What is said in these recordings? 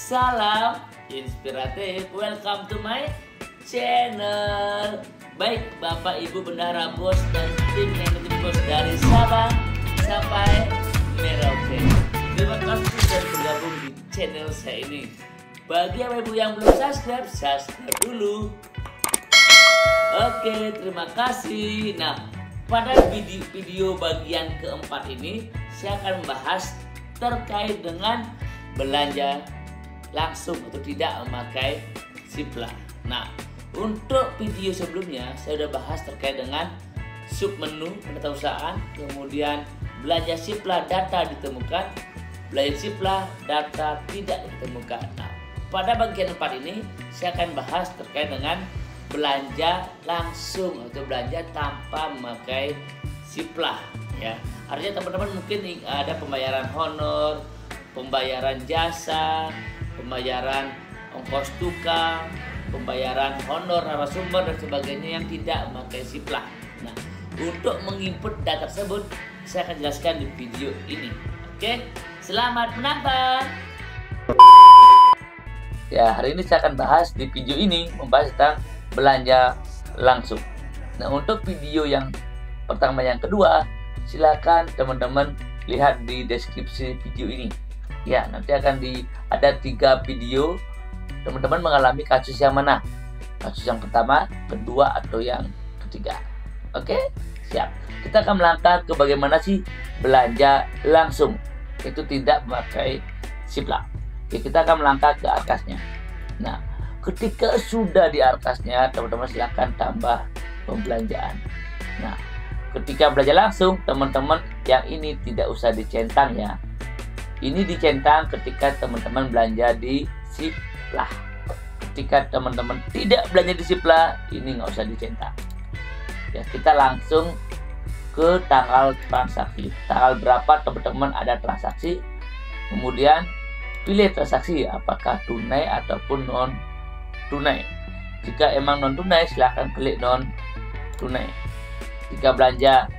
Salam inspiratif, welcome to my channel. Baik Bapak Ibu Bendahara Bos dan tim manajemen Bos dari Sabang sampai Merauke, terima kasih sudah bergabung di channel saya ini. Bagi Bapak Ibu yang belum subscribe, subscribe dulu. Oke, terima kasih. Nah, pada video bagian keempat ini saya akan membahas terkait dengan belanja langsung atau tidak memakai Sipla. Nah, untuk video sebelumnya saya sudah bahas terkait dengan submenu penetausahaan, kemudian belanja Sipla data ditemukan, belanja Sipla data tidak ditemukan. Nah, pada bagian 4 ini saya akan bahas terkait dengan belanja langsung atau belanja tanpa memakai Sipla, ya. Artinya teman-teman mungkin ada pembayaran honor, pembayaran jasa, pembayaran ongkos tukang, pembayaran honor narasumber dan sebagainya yang tidak memakai Sipla. Nah, untuk menginput data tersebut saya akan jelaskan di video ini. Oke, selamat menonton. Ya, hari ini saya akan bahas di video ini membahas tentang belanja langsung. Nah, untuk video yang pertama yang kedua, silakan teman-teman lihat di deskripsi video ini. Ya, nanti akan ada 3 video. Teman-teman mengalami kasus yang mana? Kasus yang pertama, kedua, atau yang ketiga. Oke, siap. Kita akan melangkah ke bagaimana sih belanja langsung, itu tidak memakai Sipla. Oke, kita akan melangkah ke arkasnya. Nah, ketika sudah di arkasnya, teman-teman silakan tambah pembelanjaan. Nah, ketika belanja langsung, teman-teman yang ini tidak usah dicentang ya. Ini dicentang ketika teman-teman belanja di Sipla. Ketika teman-teman tidak belanja di Sipla, ini nggak usah dicentang. Ya, kita langsung ke tanggal transaksi. Tanggal berapa teman-teman ada transaksi. Kemudian pilih transaksi apakah tunai ataupun non tunai. Jika emang non tunai, silahkan klik non tunai. Jika belanja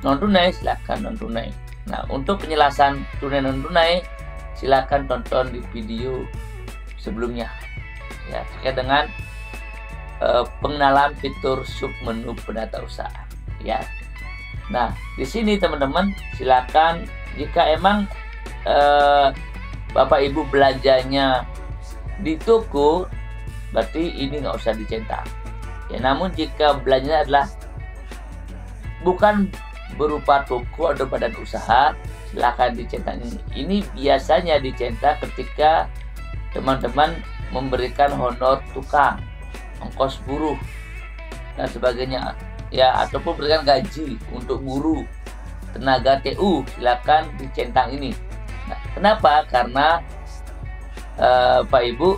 non tunai, silahkan non tunai. Nah, untuk penjelasan tunai non tunai, silahkan tonton di video sebelumnya. Ya, terkait dengan pengenalan fitur submenu penetausahaan. Ya. Nah, di sini teman-teman silahkan jika emang Bapak Ibu belanjanya di toko, berarti ini nggak usah dicentang. Ya, namun jika belanjanya adalah bukan berupa toko atau badan usaha, silahkan dicentang ini. Ini biasanya dicentang ketika teman-teman memberikan honor tukang, ongkos buruh dan sebagainya, ya, ataupun berikan gaji untuk guru, tenaga TU, silahkan dicentang ini. Nah, kenapa? Karena Pak Ibu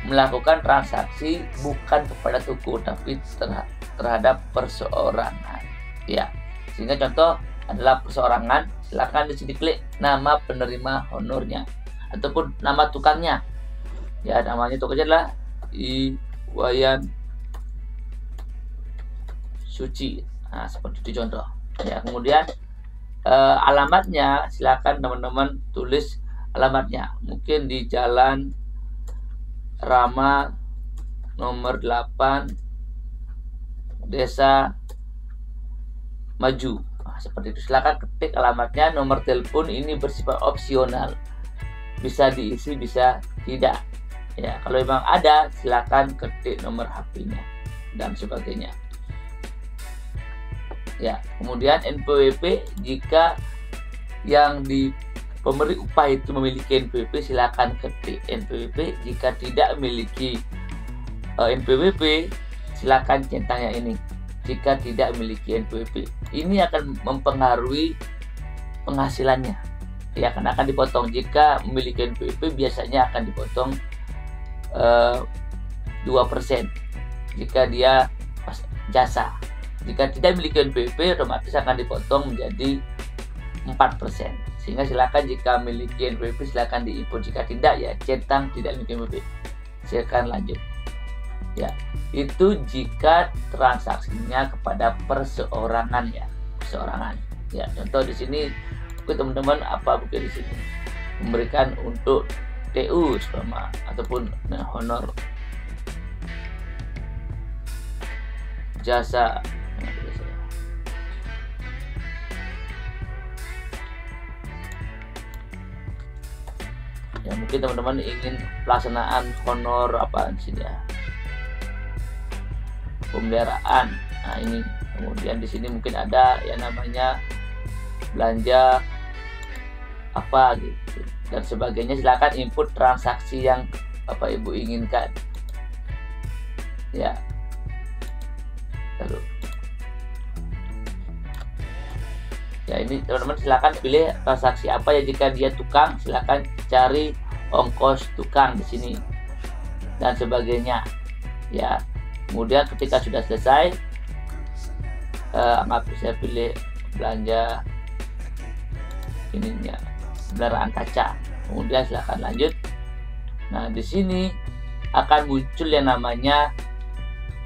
melakukan transaksi bukan kepada toko tapi terhadap perseorangan, ya. Sehingga contoh adalah perseorangan, silakan di sini klik nama penerima honornya ataupun nama tukangnya. Ya, namanya tukangnya adalah Iwayan Suci. Nah, seperti itu contoh. Ya, kemudian alamatnya silakan teman-teman tulis alamatnya. Mungkin di Jalan Rama nomor 8 Desa Maju. Nah, seperti itu. Silakan ketik alamatnya. Nomor telepon ini bersifat opsional. Bisa diisi, bisa tidak. Ya, kalau memang ada, silakan ketik nomor HP-nya dan sebagainya. Ya, kemudian NPWP, jika yang di pemberi upah itu memiliki NPWP, silakan ketik NPWP. Jika tidak memiliki NPWP, silakan centang yang ini. Jika tidak memiliki NPWP, ini akan mempengaruhi penghasilannya. Ya, karena akan dipotong. Jika memiliki NPWP, biasanya akan dipotong 2% jika dia jasa. Jika tidak memiliki NPWP, otomatis akan dipotong menjadi 4%. Sehingga silakan jika memiliki NPWP silakan diinput, jika tidak ya centang tidak memiliki NPWP. Silakan lanjut. Ya, itu jika transaksinya kepada perseorangan ya, perseorangan. Ya, contoh di sini, oke teman-teman, apa bukti di sini? Memberikan untuk TU sama ataupun honor jasa. Ya mungkin teman-teman ingin pelaksanaan honor apa sini ya, pemeliharaan. Nah ini kemudian di sini mungkin ada yang namanya belanja apa gitu dan sebagainya. Silakan input transaksi yang Bapak Ibu inginkan ya. Lalu ya ini teman-teman silakan pilih transaksi apa ya. Jika dia tukang, silakan cari ongkos tukang di sini dan sebagainya ya. Kemudian ketika sudah selesai, saya pilih belanja ininya kendaraan kaca. Kemudian silakan lanjut. Nah di sini akan muncul yang namanya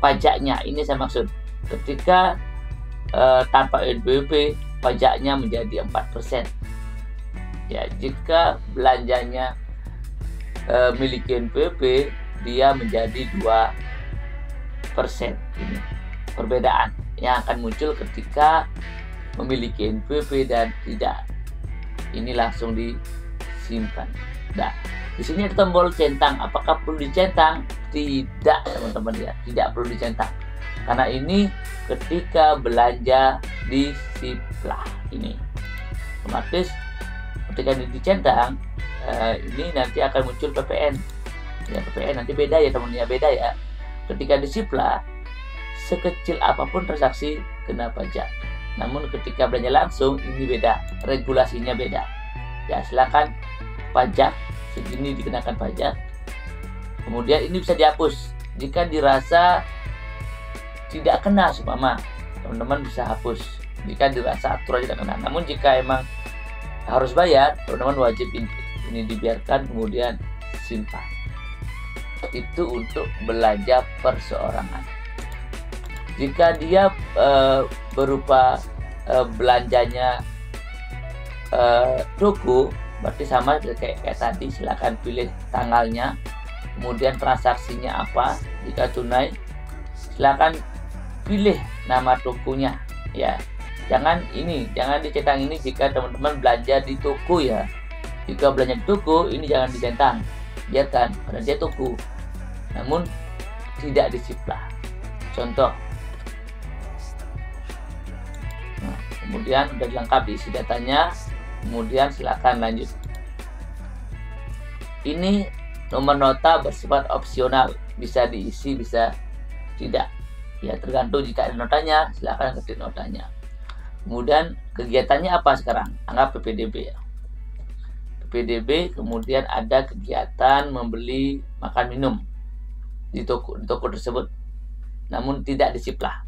pajaknya. Ini saya maksud ketika tanpa NPWP pajaknya menjadi 4%. Ya, jika belanjanya miliki NPWP dia menjadi 2%. Ini perbedaan yang akan muncul ketika memiliki NPWP dan tidak. Ini langsung disimpan. Nah, di sini ada tombol centang. Apakah perlu dicentang? Tidak, teman-teman ya, tidak perlu dicentang. Karena ini ketika belanja di Siplah ini otomatis ketika dicentang ini nanti akan muncul PPN. Ya PPN nanti beda ya teman-teman ya, beda ya. Ketika di Siplah sekecil apapun transaksi kena pajak. Namun ketika belanja langsung ini beda, regulasinya beda. Ya silakan pajak segini dikenakan pajak. Kemudian ini bisa dihapus jika dirasa tidak kena seumpama, teman-teman bisa hapus jika dirasa aturan tidak kena. Namun jika emang harus bayar, teman-teman wajib ini dibiarkan kemudian simpan. Itu untuk belanja perseorangan. Jika dia berupa belanjanya toko, berarti sama kayak tadi. Silakan pilih tanggalnya, kemudian transaksinya apa. Jika tunai, silakan pilih nama tokonya ya. Jangan dicentang ini jika teman-teman belanja di toko ya. Jika belanja di toko ini jangan dicentang, biarkan karena dia toko, namun tidak di Siplah. Contoh. Nah, kemudian sudah dilengkapi isi datanya, kemudian silakan lanjut. Ini nomor nota bersifat opsional, bisa diisi bisa tidak ya, tergantung. Jika ada notanya silakan ketik notanya. Kemudian kegiatannya apa sekarang? Anggap PPDB ya. PPDB, kemudian ada kegiatan membeli makan minum di toko tersebut, namun tidak di Siplah.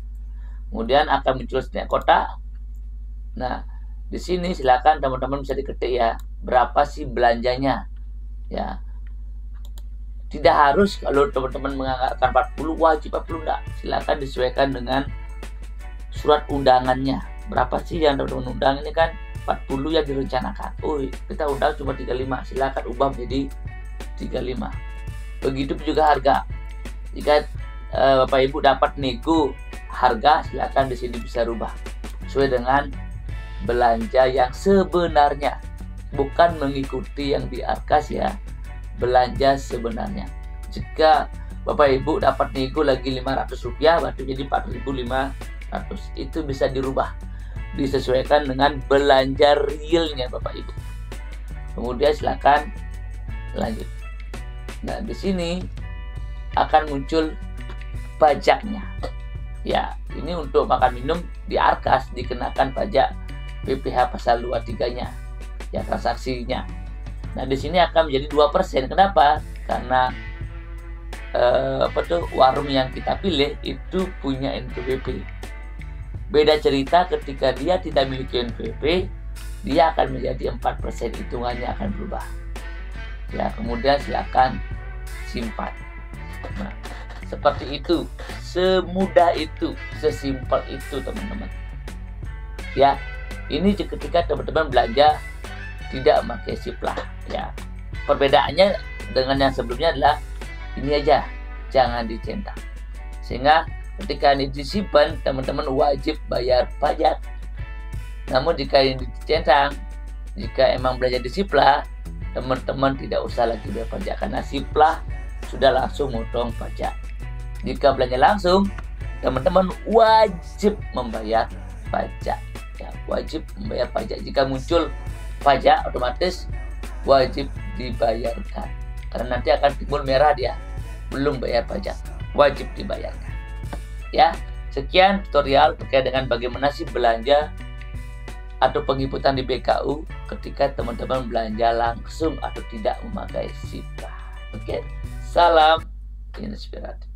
Kemudian akan muncul setiap kota. Nah, di sini silakan teman-teman bisa diketik ya, berapa sih belanjanya ya. Tidak harus kalau teman-teman menganggarkan 40 wajib 40 enggak. Silakan disesuaikan dengan surat undangannya. Berapa sih yang teman-teman undang? Ini kan 40 yang direncanakan. Oh, kita undang cuma 35. Silakan ubah menjadi 35. Begitu juga harga. Jika Bapak Ibu dapat nego harga, silakan di sini bisa rubah sesuai dengan belanja yang sebenarnya, bukan mengikuti yang di Arkas ya. Belanja sebenarnya. Jika Bapak Ibu dapat nego lagi Rp500, berarti jadi 4.500. Itu bisa dirubah, disesuaikan dengan belanja realnya Bapak Ibu. Kemudian silakan lanjut. Nah, di sini akan muncul pajaknya. Ya, ini untuk makan minum di Arkas dikenakan pajak PPh pasal 23-nya. Ya, transaksinya. Nah, di sini akan menjadi 2%. Kenapa? Karena warung yang kita pilih itu punya NPWP. Beda cerita ketika dia tidak memiliki NPWP, dia akan menjadi 4%, hitungannya akan berubah. Ya, kemudian silakan simpan. Nah, seperti itu, semudah itu, sesimpel itu teman-teman. Ya, ini ketika teman-teman belanja tidak memakai Siplah ya. Perbedaannya dengan yang sebelumnya adalah ini aja, jangan dicentang. Sehingga ketika ini disimpan, teman-teman wajib bayar pajak. Namun jika ini dicentang, jika emang belanja di Sipla, teman-teman tidak usah lagi bayar pajak karena Sipla sudah langsung motong pajak. Jika belanja langsung, teman-teman wajib membayar pajak. Ya, wajib membayar pajak. Jika muncul pajak, otomatis wajib dibayarkan. Karena nanti akan timbul merah dia, belum bayar pajak, wajib dibayarkan. Ya, sekian tutorial terkait dengan bagaimana sih belanja atau penginputan di BKU ketika teman-teman belanja langsung atau tidak memakai Sipla. Oke, salam inspiratif.